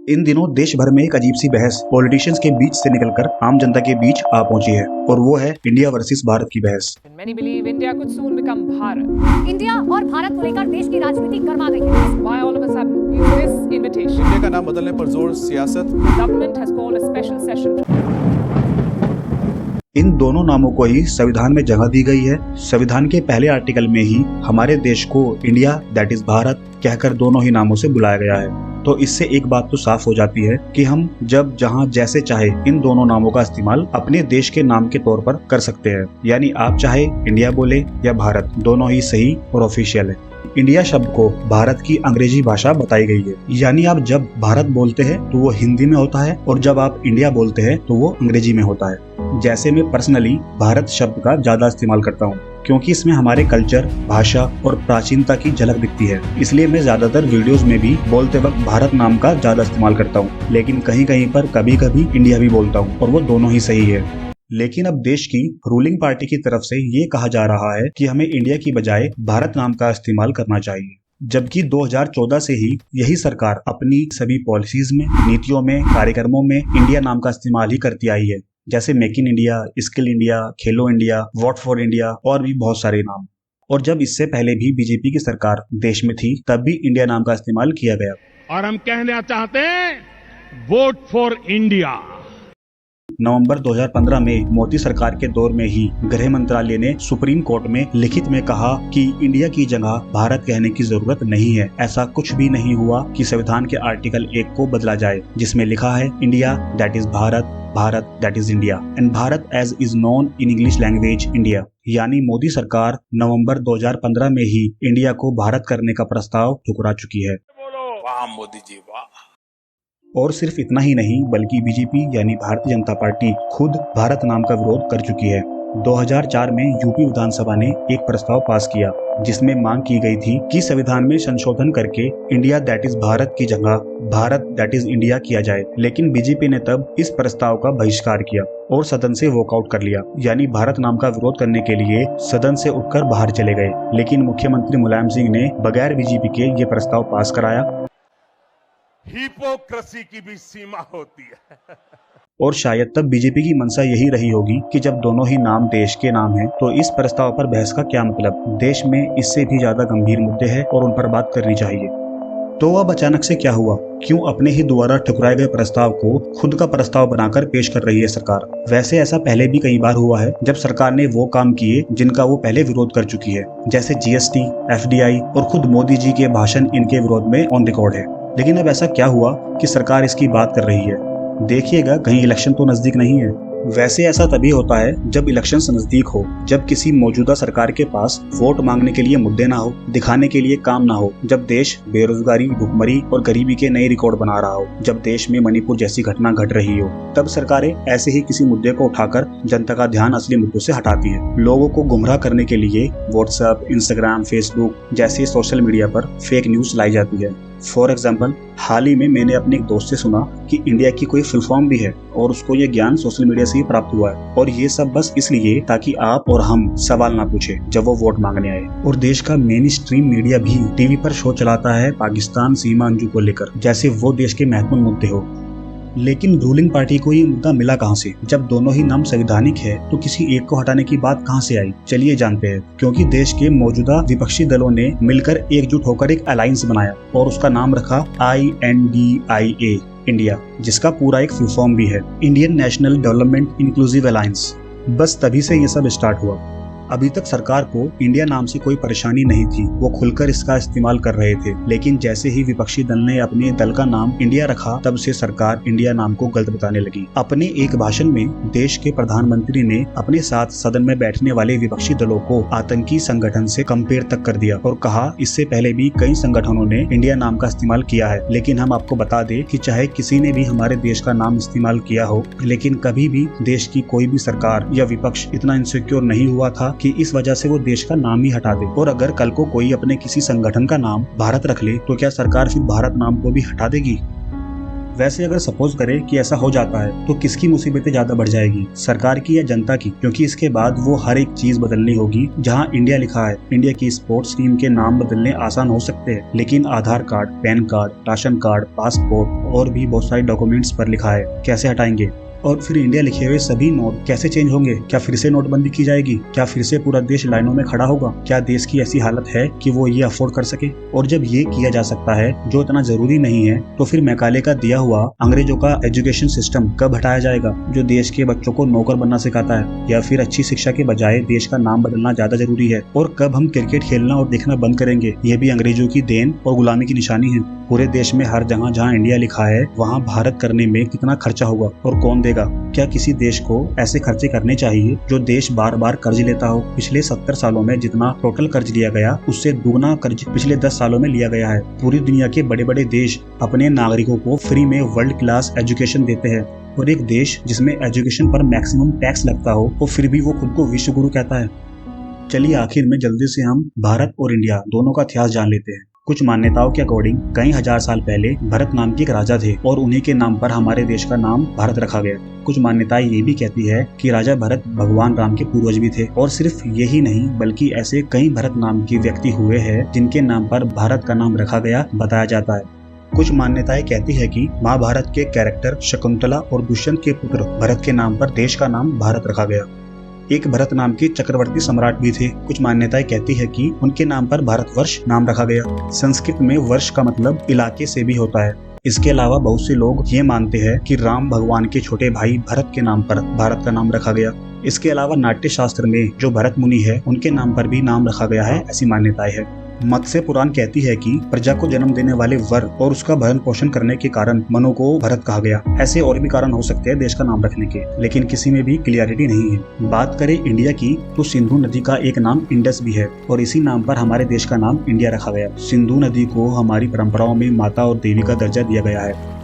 इन दिनों देश भर में एक अजीब सी बहस पॉलिटिशियंस के बीच से निकलकर आम जनता के बीच आ पहुंची है और वो है इंडिया वर्सेस भारत की बहस। Many believe India could soon become Bharat. India और भारत को लेकर देश की राजनीति गर्मा गई है। Why all of a sudden this invitation? India का नाम बदलने पर जोर सियासत। The government has called a special session. इन दोनों नामों को ही संविधान में जगह दी गई है। संविधान के पहले आर्टिकल में ही हमारे देश को इंडिया दैट इज भारत कहकर दोनों ही नामों से बुलाया गया है। तो इससे एक बात तो साफ हो जाती है कि हम जब जहां जैसे चाहे इन दोनों नामों का इस्तेमाल अपने देश के नाम के तौर पर कर सकते हैं। यानी आप चाहे इंडिया बोले या भारत, दोनों ही सही और ऑफिशियल है। इंडिया शब्द को भारत की अंग्रेजी भाषा बताई गई है। यानी आप जब भारत बोलते हैं तो वो हिंदी में होता है और जब आप इंडिया बोलते हैं तो वो अंग्रेजी में होता है। जैसे मैं पर्सनली भारत शब्द का ज्यादा इस्तेमाल करता हूँ क्योंकि इसमें हमारे कल्चर, भाषा और प्राचीनता की झलक दिखती है। इसलिए मैं ज्यादातर वीडियोस में भी बोलते वक्त भारत नाम का ज्यादा इस्तेमाल करता हूँ, लेकिन कहीं कहीं पर कभी कभी इंडिया भी बोलता हूँ और वो दोनों ही सही है। लेकिन अब देश की रूलिंग पार्टी की तरफ से ये कहा जा रहा है कि हमें इंडिया की बजाय भारत नाम का इस्तेमाल करना चाहिए, जबकि 2014 से ही यही सरकार अपनी सभी पॉलिसीज में, नीतियों में, कार्यक्रमों में इंडिया नाम का इस्तेमाल ही करती आई है। जैसे make in India, skill India, Khelo India, vote for India और भी बहुत सारे नाम। और जब इससे पहले भी बीजेपी की सरकार देश में थी तब भी इंडिया नाम का इस्तेमाल किया गया। और हम कहना चाहते हैं वोट फॉर इंडिया। नवंबर 2015 में मोदी सरकार के दौर में ही गृह मंत्रालय ने सुप्रीम कोर्ट में लिखित में कहा कि इंडिया की जगह भारत कहने की जरूरत नहीं है। ऐसा कुछ भी नहीं हुआ कि संविधान के आर्टिकल 1 को बदला जाए जिसमें लिखा है India that is Bharat, Bharat that is India and Bharat as is known in English language India. यानी मोदी सरकार नवंबर 2015 में ही इंडिया को भारत करने का प्रस्ताव ठुकरा चुकी है। वाह मोदी जी वाह। और सिर्फ इतना ही नहीं बल्कि बीजेपी यानी भारतीय जनता पार्टी खुद भारत नाम का विरोध कर चुकी है। 2004 में यूपी विधानसभा ने एक प्रस्ताव पास किया जिसमें मांग की गई थी कि संविधान में संशोधन करके इंडिया दैट इज भारत की जगह भारत दैट इज इंडिया किया जाए, लेकिन बीजेपी ने तब इस प्रस्ताव का बहिष्कार किया और सदन से वॉकआउट कर लिया। यानी भारत नाम का विरोध करने के लिए सदन से उठकर बाहर चले गए। लेकिन मुख्यमंत्री मुलायम सिंह ने बगैर बीजेपी के ये प्रस्ताव पास कराया। हिपोक्रेसी की भी सीमा होती है। और शायद तब बीजेपी की मंशा यही रही होगी कि जब दोनों ही नाम देश के नाम हैं, तो इस प्रस्ताव पर बहस का क्या मतलब। देश में इससे भी ज्यादा गंभीर मुद्दे हैं और उन पर बात करनी चाहिए। तो अब अचानक से क्या हुआ? क्यों अपने ही द्वारा ठुकराए गए प्रस्ताव को खुद का प्रस्ताव बनाकर पेश कर रही है सरकार? वैसे ऐसा पहले भी कई बार हुआ है जब सरकार ने वो काम किए जिनका वो पहले विरोध कर चुकी है, जैसे जीएसटी, एफडीआई और खुद मोदी जी के भाषण इनके विरोध में ऑन रिकॉर्ड है। लेकिन अब ऐसा क्या हुआ कि सरकार इसकी बात कर रही है? देखिएगा कहीं इलेक्शन तो नजदीक नहीं है। वैसे ऐसा तभी होता है जब इलेक्शंस नजदीक हो, जब किसी मौजूदा सरकार के पास वोट मांगने के लिए मुद्दे ना हो, दिखाने के लिए काम ना हो, जब देश बेरोजगारी, भुखमरी और गरीबी के नए रिकॉर्ड बना रहा हो, जब देश में मणिपुर जैसी घटना घट रही हो, तब सरकारें ऐसे ही किसी मुद्दे को उठाकर जनता का ध्यान असली मुद्दों से हटाती है। लोगों को गुमराह करने के लिए व्हाट्सएप, इंस्टाग्राम, फेसबुक जैसे सोशल मीडिया पर फेक न्यूज लाई जाती है। फॉर एग्जाम्पल, हाल ही में मैंने अपने एक दोस्त से सुना कि इंडिया की कोई फुल फॉर्म भी है और उसको ये ज्ञान सोशल मीडिया से ही प्राप्त हुआ है। और ये सब बस इसलिए ताकि आप और हम सवाल ना पूछे जब वो वोट मांगने आए। और देश का मेन स्ट्रीम मीडिया भी टीवी पर शो चलाता है पाकिस्तान सीमा अंजू को लेकर, जैसे वो देश के महत्वपूर्ण मुद्दे हो। लेकिन रूलिंग पार्टी को ये मुद्दा मिला कहां से? जब दोनों ही नाम संवैधानिक है तो किसी एक को हटाने की बात कहां से आई? चलिए जानते हैं। क्योंकि देश के मौजूदा विपक्षी दलों ने मिलकर एकजुट होकर एक अलायंस बनाया और उसका नाम रखा INDIA इंडिया, जिसका पूरा एक फुल फॉर्म भी है, Indian national development inclusive alliance. बस तभी से ये सब स्टार्ट हुआ। अभी तक सरकार को इंडिया नाम से कोई परेशानी नहीं थी, वो खुलकर इसका इस्तेमाल कर रहे थे। लेकिन जैसे ही विपक्षी दल ने अपने दल का नाम इंडिया रखा, तब से सरकार इंडिया नाम को गलत बताने लगी। अपने एक भाषण में देश के प्रधानमंत्री ने अपने साथ सदन में बैठने वाले विपक्षी दलों को आतंकी संगठन से कंपेयर तक कर दिया और कहा इससे पहले भी कई संगठनों ने इंडिया नाम का इस्तेमाल किया है। लेकिन हम आपको बता दें कि चाहे किसी ने भी हमारे देश का नाम इस्तेमाल किया हो, लेकिन कभी भी देश की कोई भी सरकार या विपक्ष इतना इनसिक्योर नहीं हुआ था कि इस वजह से वो देश का नाम ही हटा दे। और अगर कल को कोई अपने किसी संगठन का नाम भारत रख ले तो क्या सरकार फिर भारत नाम को भी हटा देगी? वैसे अगर सपोज करें कि ऐसा हो जाता है तो किसकी मुसीबतें ज्यादा बढ़ जाएगी, सरकार की या जनता की? क्योंकि इसके बाद वो हर एक चीज बदलनी होगी। जहां इंडिया लिखा है, इंडिया की स्पोर्ट्स टीम के नाम बदलने आसान हो सकते हैं, लेकिन Aadhaar card, PAN card, ration card, passport और भी बहुत सारे डॉक्यूमेंट्स पर लिखा है, कैसे हटाएंगे? और फिर इंडिया लिखे हुए सभी नोट कैसे चेंज होंगे? क्या फिर से नोटबंदी की जाएगी? क्या फिर से पूरा देश लाइनों में खड़ा होगा? क्या देश की ऐसी हालत है कि वो ये अफोर्ड कर सके? और जब ये किया जा सकता है जो इतना जरूरी नहीं है, तो फिर मैकाले का दिया हुआ अंग्रेजों का एजुकेशन सिस्टम कब हटाया जाएगा, जो देश के बच्चों को नौकर बनना सिखाता है? या फिर अच्छी शिक्षा के बजाय देश का नाम बदलना ज्यादा जरूरी है? और कब हम क्रिकेट खेलना और देखना बंद करेंगे? ये भी अंग्रेजों की देन और गुलामी की निशानी है। पूरे देश में हर जगह जहाँ इंडिया लिखा है वहाँ भारत करने में कितना खर्चा होगा और कौन देगा? क्या किसी देश को ऐसे खर्चे करने चाहिए जो देश बार बार कर्ज लेता हो? पिछले 70 सालों में जितना टोटल कर्ज लिया गया उससे दुगना कर्ज पिछले 10 सालों में लिया गया है। पूरी दुनिया के बड़े बड़े देश अपने नागरिकों को फ्री में वर्ल्ड क्लास एजुकेशन देते हैं, और एक देश जिसमें एजुकेशन पर मैक्सिमम टैक्स लगता हो वो फिर भी वो खुद को विश्व गुरु कहता है। चलिए आखिर में जल्दी से हम भारत और इंडिया दोनों का इतिहास जान लेते हैं। कुछ मान्यताओं के अकॉर्डिंग कई हजार साल पहले भरत नाम के एक राजा थे और उन्हीं के नाम पर हमारे देश का नाम भारत रखा गया। कुछ मान्यताएं ये भी कहती है कि राजा भरत भगवान राम के पूर्वज भी थे, और सिर्फ यही नहीं बल्कि ऐसे कई भरत नाम के व्यक्ति हुए हैं जिनके नाम पर भारत का नाम रखा गया बताया जाता है। कुछ मान्यताएं कहती है कि महाभारत के कैरेक्टर शकुंतला और दुष्यंत के पुत्र भरत के नाम पर देश का नाम भारत रखा गया। एक भरत नाम के चक्रवर्ती सम्राट भी थे। कुछ मान्यताएं कहती है कि उनके नाम पर भारतवर्ष नाम रखा गया। संस्कृत में वर्ष का मतलब इलाके से भी होता है। इसके अलावा बहुत से लोग ये मानते हैं कि राम भगवान के छोटे भाई भरत के नाम पर भारत का नाम रखा गया। इसके अलावा नाट्य शास्त्र में जो भरत मुनि है उनके नाम पर भी नाम रखा गया है, ऐसी मान्यताएं है। मत्स्य पुराण कहती है कि प्रजा को जन्म देने वाले वर और उसका भरण पोषण करने के कारण मनु को भरत कहा गया। ऐसे और भी कारण हो सकते हैं देश का नाम रखने के, लेकिन किसी में भी क्लियरिटी नहीं है। बात करें इंडिया की तो सिंधु नदी का एक नाम इंडस भी है और इसी नाम पर हमारे देश का नाम इंडिया रखा गया। सिंधु नदी को हमारी परंपराओं में माता और देवी का दर्जा दिया गया है,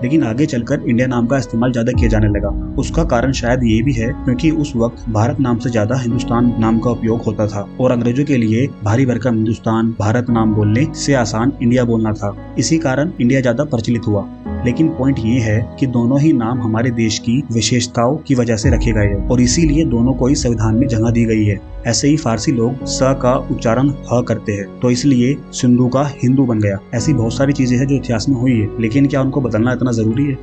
लेकिन आगे चलकर इंडिया नाम का इस्तेमाल ज्यादा किया जाने लगा। उसका कारण शायद ये भी है क्योंकि उस वक्त भारत नाम से ज्यादा हिंदुस्तान नाम का उपयोग होता था और अंग्रेजों के लिए भारी भरकम हिंदुस्तान भारत नाम बोलने से आसान इंडिया बोलना था। इसी कारण इंडिया ज्यादा प्रचलित हुआ। लेकिन पॉइंट ये है कि दोनों ही नाम हमारे देश की विशेषताओं की वजह से रखे गए हैं और इसीलिए दोनों को ही संविधान में जगह दी गई है। ऐसे ही फारसी लोग स का उच्चारण ह करते हैं तो इसलिए सिंधु का हिंदू बन गया। ऐसी बहुत सारी चीजें हैं जो इतिहास में हुई है, लेकिन क्या उनको बदलना इतना जरूरी है?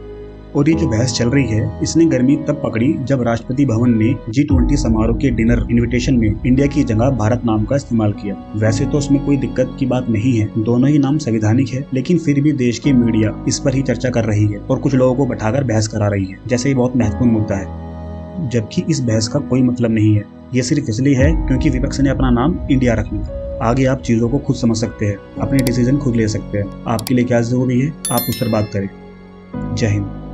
और ये जो बहस चल रही है इसने गर्मी तब पकड़ी जब राष्ट्रपति भवन ने G20 समारोह के डिनर इनविटेशन में इंडिया की जगह भारत नाम का इस्तेमाल किया। वैसे तो उसमें कोई दिक्कत की बात नहीं है, दोनों ही नाम संवैधानिक है, लेकिन फिर भी देश की मीडिया इस पर ही चर्चा कर रही है और कुछ लोगों को बैठाकर बहस करा रही है, जैसे ये बहुत महत्वपूर्ण मुद्दा है। जबकि इस बहस का कोई मतलब नहीं है, ये सिर्फ इसलिए है क्योंकि विपक्ष ने अपना नाम इंडिया रख लिया। आगे आप चीजों को खुद समझ सकते हैं, अपने डिसीजन खुद ले सकते हैं। आपके लिए क्या जरूरी है आप उस पर बात करें। जय हिंद।